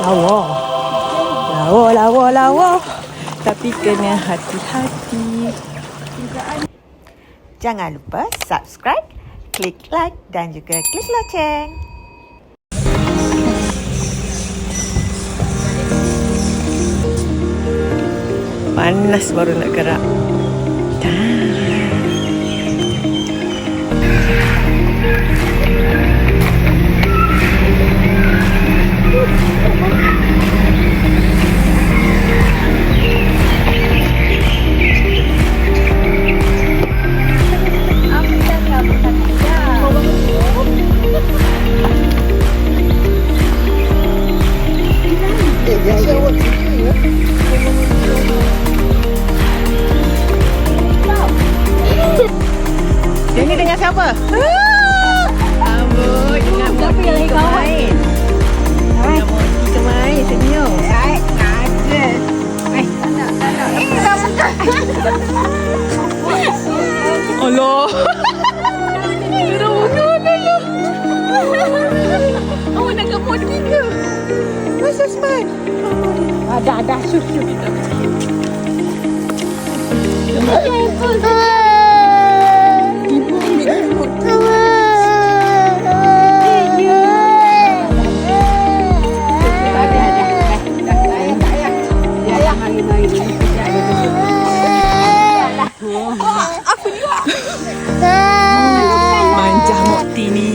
Lawa. Lawa, lawa, lawa. Tapi kena hati-hati. Jangan lupa subscribe, klik like dan juga klik loceng. Panas baru nak gerak. Ini dengan siapa? Amboi, dengan Moti kemain. Dengan Moti kemain, senyum. Ada. Allah. Geram bukan Allah. Awak nak ke Moti ke? Masa smart. Ada susu. Manja Moti ni.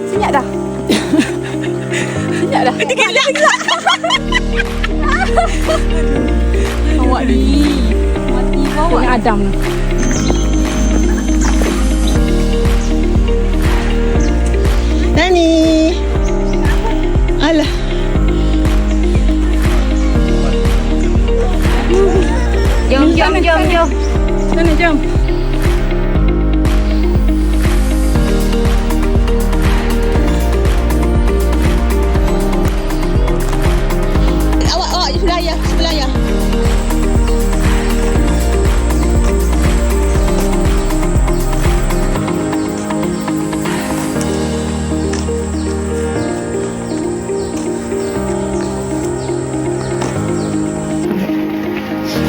Senyap dah. Senyap dah. Awak ni. Mati bawa Adam. Nani. Alah. Jom. Sana jom. Awak sebelah ayah.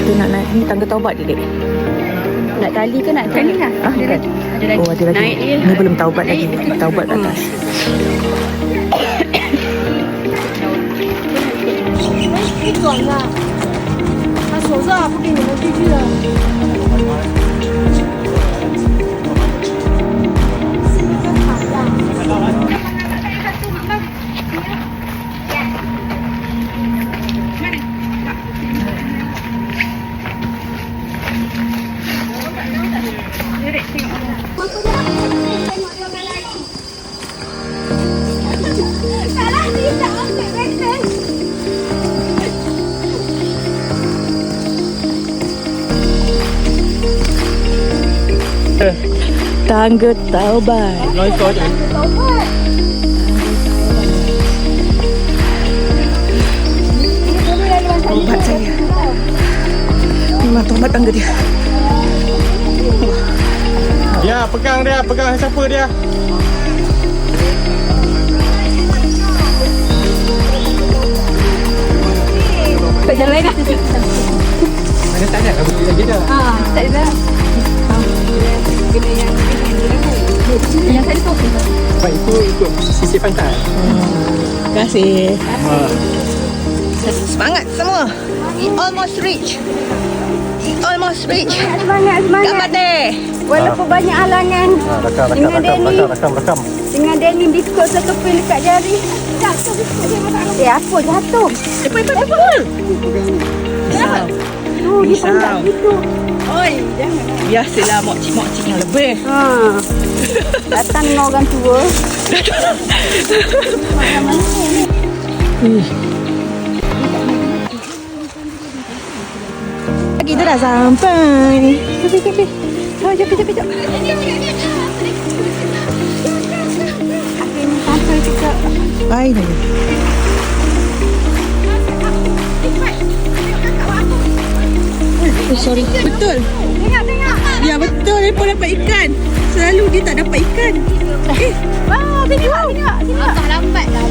Kita nak naik ni tangga taubat je, Dek. Nak tali ke nak tali lah? Ada lagi. Oh, ada lagi. Naik dia. Ni belum taubat lagi. Taubat kat atas. Tangga taubat. Taubat saya. Memang taubat tangga dia. Dia pegang siapa dia? Tak jalan lain dah. Mana tak ada aku lagi dah. Tak ada. Yang tadi tu. Baik itu ikut sisi pantai. Terima kasih. Semangat semua. Almost reach. Semangat. Gambar deh. Walaupun banyak halangan. Rakam. Dengan Danny biskut satu pil dekat jari. Apa jatuh? Cepat. Dia panjang gitu. Oi, jangan. Biasalah mokcik yang lebih. Datang dengan orang tua. Kita dah sampai. Tepi. Jom. Sampai juga. Baik dah. Oh, sorry. Betul. Tengok. Ya, betul. Mereka dapat ikan. Selalu dia tak dapat ikan. Tengok. Tak lambat lah.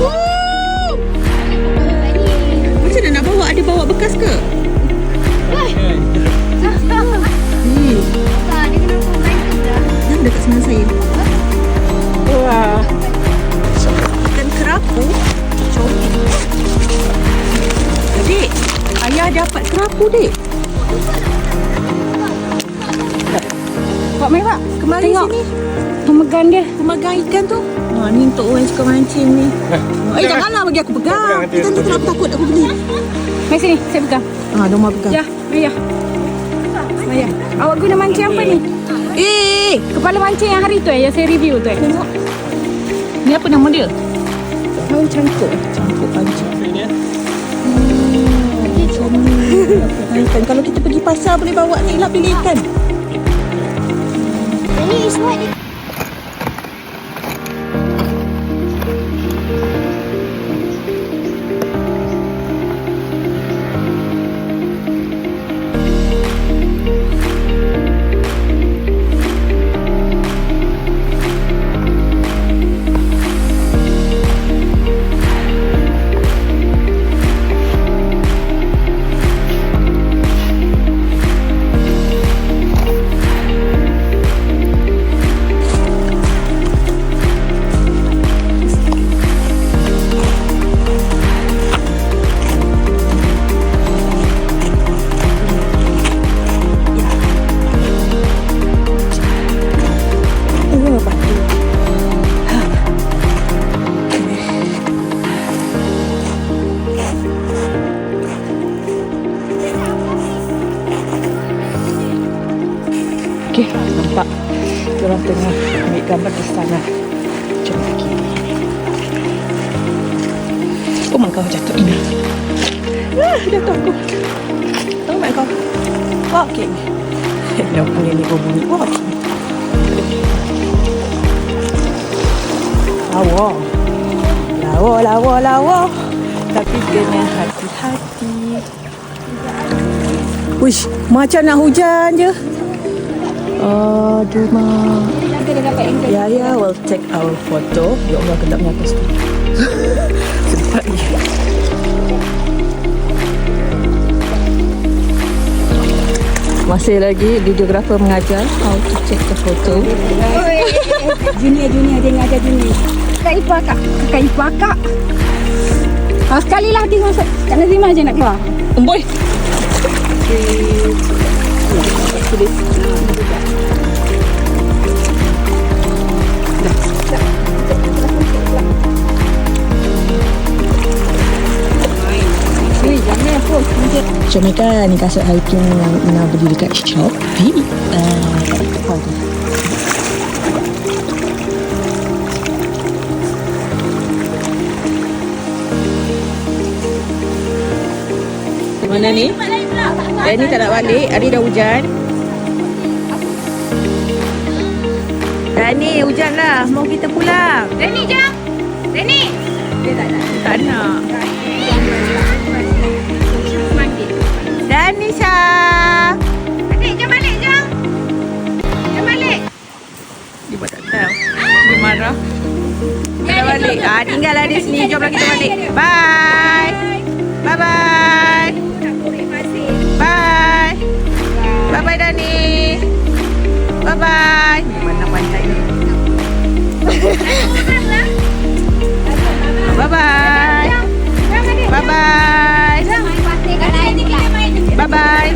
dapat kerapu, dek. Pak, mari Pak. Kemari Tengok. sini. Pemegang dia. Pemegang ikan tu. Ni untuk orang yang suka mancing ni. Janganlah bagi aku pegang. Pegang nanti. Kita kenapa takut aku beli. Mari sini, saya pegang. Doma pegang. Ya, Maya. Maya. Awak guna mancing apa ni? Kepala mancing yang hari tu yang saya review tu. Tengok. Ni apa nama dia? Tahu cangkuk. Campur pancing. Ini Ikan. Kalau kita pergi pasar boleh bawa ni lah pilih ikan. Ini is what dia. Okey, nampak orang tengah ambil gambar di sana. Jom pergi. Oh, mak kau jatuh ini. Jatuh aku. Tahu mak kau? Walking. Dah panggil ni bunyi walking. Lawa. Tapi kena hati-hati. Wish, macam nak hujan je. Aduh, mak. Nanti dia dapat angle. Ya, we'll take our photo. Ya Allah, kedapnya atas tu. Sempat ni. Masih lagi videographer mengajar how to take the photo. Junior dia ngajar junior. Kakak ipar kak. Sekali lah dia masuk. Kak Nazimah je nak keluar. Boy. Macam ni kan, ni kasut hiking yang Ina beli dekat Shopee. Apa tu? Mana ni? Danny tak nak balik, hari dah hujan. Danny, hujan lah, mau kita pulang. Danny, jom. Danny. Dia tak nak. Tak nak. Danny, Syah. Adik, jom balik, jom. Jom balik. Dia buat tak tahu. Dia marah. Dia dah balik. Tinggallah dia sini. Jomlah kita balik. Bye. Bye-bye. Bye. Bye-bye, Dani. Bye-bye. Mana pantai ni? Bye-bye. Bye-bye. Bye-bye.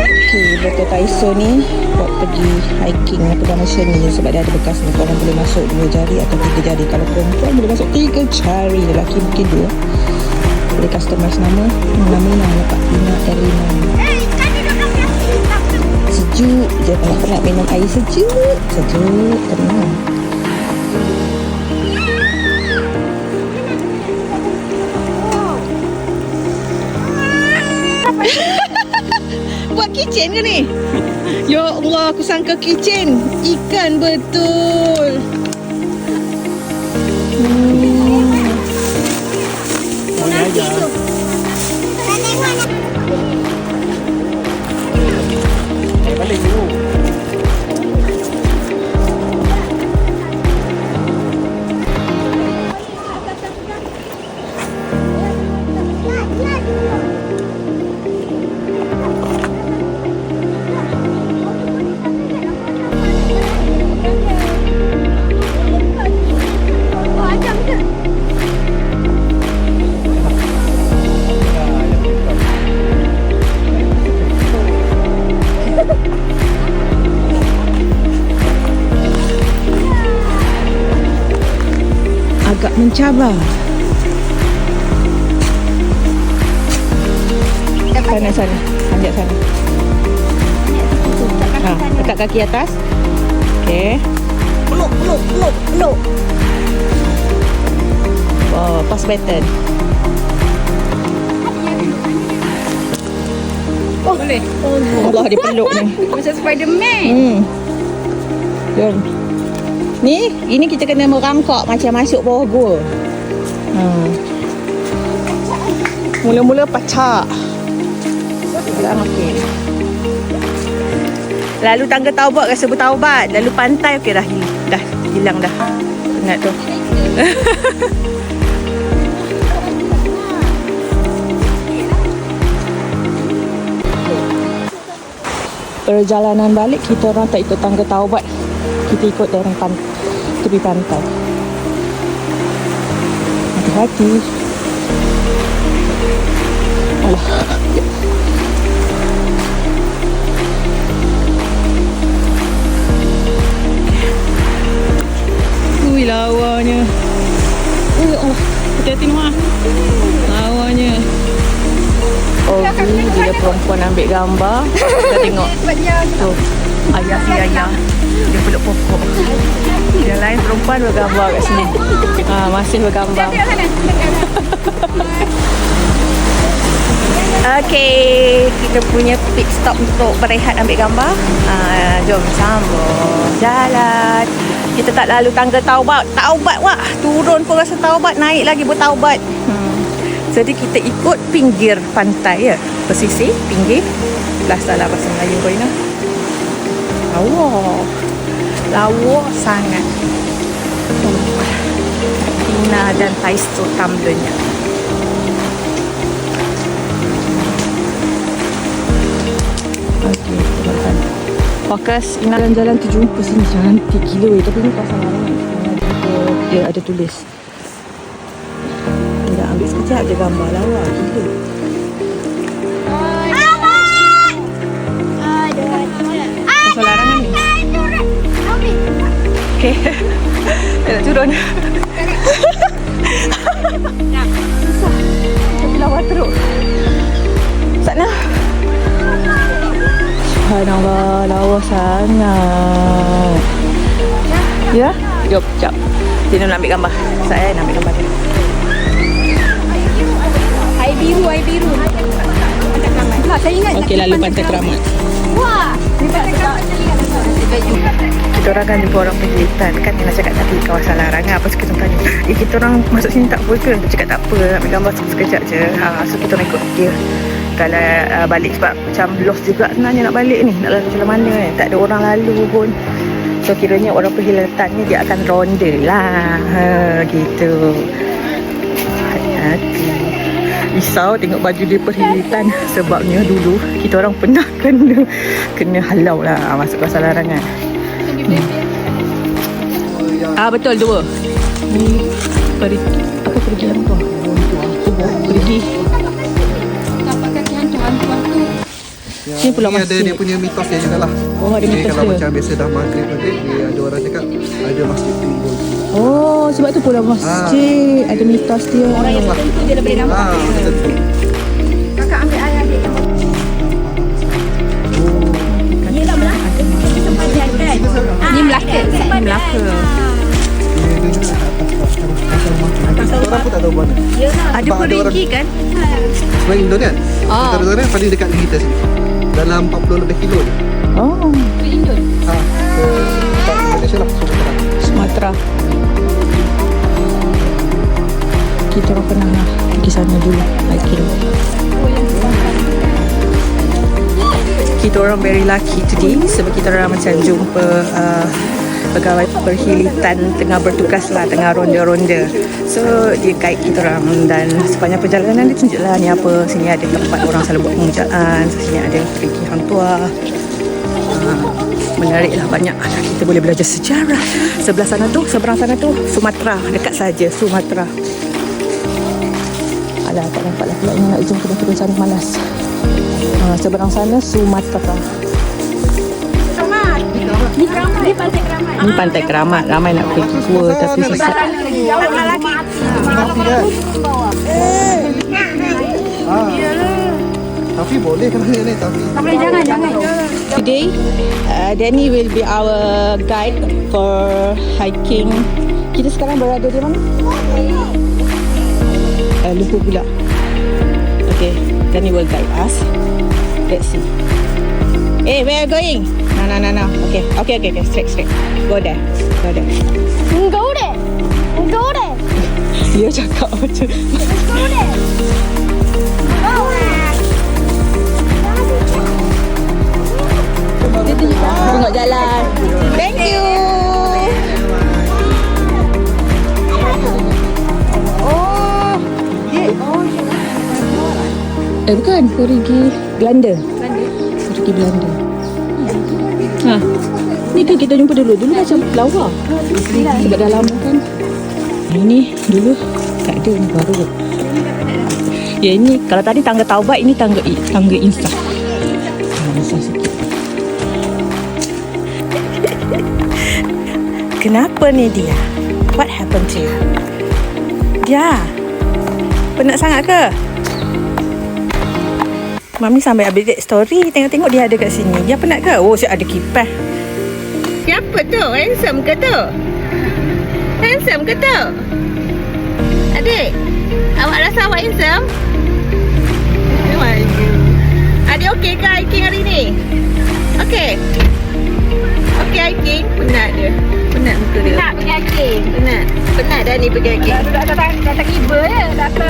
Okay, Betul Taiso ni buat pergi hiking pegang mesin ni sebab dia ada bekas ni. Korang boleh masuk 2 jari atau 3 jari. Kalau perempuan boleh masuk 3 jari. Lelaki mungkin 2. Boleh customize nama. Nama Ina, Pak Ina Erina. Sejuk je kalau nak minum air sejuk. Sejuk, tenang. Buat kitchen ke ni? Ya Allah, aku sangka kitchen. Ikan betul. Balik dulu. agak mencabar. Sana. Panjat sana. Ha, letak kaki atas. Okey. Peluk. Oh, pass baton. Boleh. Allah, dia peluk ni. Macam Spiderman. Jom. Ni, ini kita kena merangkak macam masuk bawah gua. Mula-mula pacak. Okey. Lalu tangga taubat rasa bertaubat. Lalu pantai okey dah hilang dah. Penat tu. Perjalanan balik kita orang tak ikut tangga taubat. Kita ikut daerah tepi pantai. Hati-hati. Allah. Ui, lawanya. Ui, Allah. Hati-hati Noah. Lawanya. Oh, bila perempuan ambil gambar, kita tengok. Tu, ayah si ayah. Dia peluk pokok. Yang lain perempuan bergambar kat sini. Masih bergambar. Okey, kita punya pit stop untuk berehat ambil gambar. Jom sambung jalan. Kita tak lalu tangga taubat. Taubat wah, turun pun rasa taubat, naik lagi bertaubat. Jadi kita ikut pinggir pantai ya. Pesisir, pinggir. Belah salah bahasa Melayu kau Ina. Lawa sangat. Ina dan Taisto tumblernya. Okey, teman-teman. Fokus, Ina jalan-jalan tu jumpa sini cantik gila. Tapi ni pasal larangan. Dia ada tulis. Ina ambil sekejap je gambar lawa gila. Pasal larangan ni. Okey. Nak turun. Tapi lawa teruk. Sana. Subhanallah, lawa sangat. Ya? Jom, sekejap. Dia nak ambil gambar. Saya nak ambil gambar dia. Air biru. Pantai Keramat. Lah, saya ingat. Okey, lalu Pantai Keramat. Wah, di Pantai Keramat saya ingat. Kita orang kan jumpa orang penggilitan kan, dia nak cakap tadi kawasan larangan apa suka tanya. Kita orang masuk sini tak apa ke? Dia cakap tak apa, nak ambil gambar sekejap je. So kita orang ikut dia. Kalau balik sebab macam lost juga sebenarnya nak balik ni, nak lalu macam mana ni, tak ada orang lalu pun. So kiranya orang penggilitan ni dia akan ronda lah. Gitu. Hati-hati. Risau tengok baju dia perhilitan. Sebabnya dulu kita orang pernah kena halau lah masuk kawasan larangan. Betul dua. Ni pergi yang tu. Pergi. Tapak kaki hantu. Sini pula Ni ada masjid. dia punya mitos dia juga lah. Oh, ada mitos Kalau dia. macam biasa dah maghrib dia ada orang cakap ada masjid timbul. Oh, sebab tu pula masjid. Ada mitos dia. Orang yang tertentu dia dah boleh nampak. Betul. Kakak ambil air adik. Yelah Melaka. Sempadan kan? Ni Melaka. Melaka. Orang pun tak tahu mana. Ada Sebab ada perigi kan? Sebenarnya Indo kan? Kita ada orang paling dekat dengan kita sini. Dalam 40 lebih kilo ni. Oh, Ke Indon. Ke Indonesia lah, Sumatera. Sumatera. Kita orang pernah pergi sana dulu hiking. Kita orang very lucky today sebab kita orang macam jumpa pegawai perhilitan tengah bertugas lah, tengah ronda-ronda. So dia guide kita orang dan sepanjang perjalanan dia tunjuklah ni apa. Sini ada tempat orang selalu buat pemujaan, sini ada pergi hang tua. Menarik lah, banyak kita boleh belajar sejarah. Sebelah sana tu, seberang sana tu Sumatera, dekat saja Sumatera. Alah, tak nampak lah pula ni nak zoom turun sana, malas. Seberang sana Sumatera. Keramat. Ni Keramat. Di Pantai Keramat. Ni Pantai Keramat. Ramai nak pergi tour tapi susah. Tapi kan? Tapi boleh kan ni tapi. Jangan. Today, Danny will be our guide for hiking. Kita sekarang berada di mana? Lupa pula. Okay, Danny will guide us. Let's see. Hey, where are you going? No. Okay. Straight. Go there. Go there. Dia cakap macam. Go there. Tengok jalan. Thank you. Bukan. Pergi Belanda. Pergi Belanda. Ha. Ni kan kita jumpa dulu. Dulu macam lawa. Sebab dah lama kan. Ini dulu tak ada, ni baru. Ya ini kalau tadi tangga taubat, ini tangga insaf. Insaf sikit. Kenapa ni dia? What happened to you? Dia penat sangat ke? Mami sampai update story. Tengok-tengok dia ada kat sini. Dia penat ke? Oh, siap ada kipas. Siapa tu? Handsome ke tu? Handsome ke tu? Adik, awak rasa awak handsome? Adik okey ke hiking hari ni? Okey? Okey hiking? Penat dia. Penat muka dia. Nak pergi hiking. Penat dah ni pergi hiking. Dah tak tiba je. Dah tak